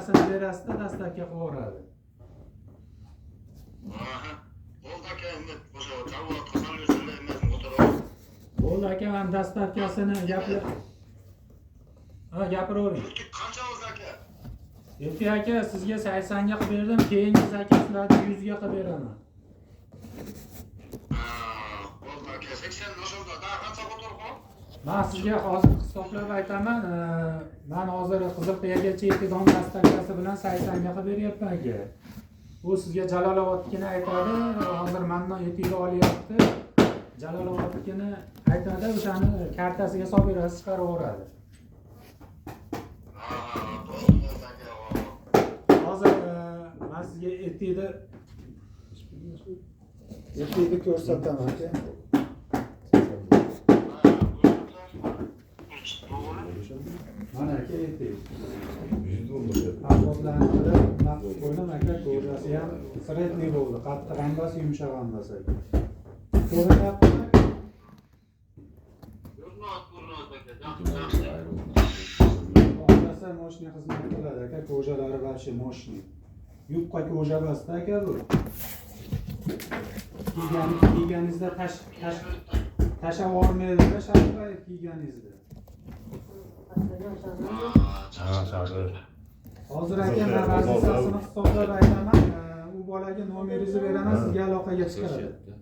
akasini berasizda dastlabki qilib yuboradi. Bo'ldi aka, endi o'sha javob qilsangiz emas o'tirib. Bo'ldi aka, men dastlabkasini gapiravering. Qancha o'zi aka? Yo'q aka, sizga 80 ga qilib berdim, keyingi zakaslarni 100 ga qilib beraman. Bo'ldi aka, 80 noshada da qancha o'tirib? Men sizga hozir hisoblab aytaman. Men hozir Qizilqiyaga chekidon dastakasi bilan 80 ga qilib beryapman aka. Bu sizga Jalolobodnikini aytadi, hozir mendan yetingga olyapti. Jalolobodnikini aytadi, o'shani kartasiga solib berasiz, chiqarib yuboradi. Hozir men sizga ertakni ko'rsataman aka. Mana aka ertak. Ahvollantirib, naqd qo'ydim aka, ko'rasi ham sredniy bo'ldi. Qattiq emas, yumshoq emas aka. Ko'rinyaptimi? Oqlasa moshina xizmat qiladi aka, ko'jalari vashi moshina. Yupqa ko'ja basta aka bu. Kiyganingizda tashlab yubormaydi-da, sharqayib kiyganingizda. Hozir aka, men vazifasini hisoblab aytaman. U bolaga nomeringizni beraman, sizga aloqaga chiqaradi.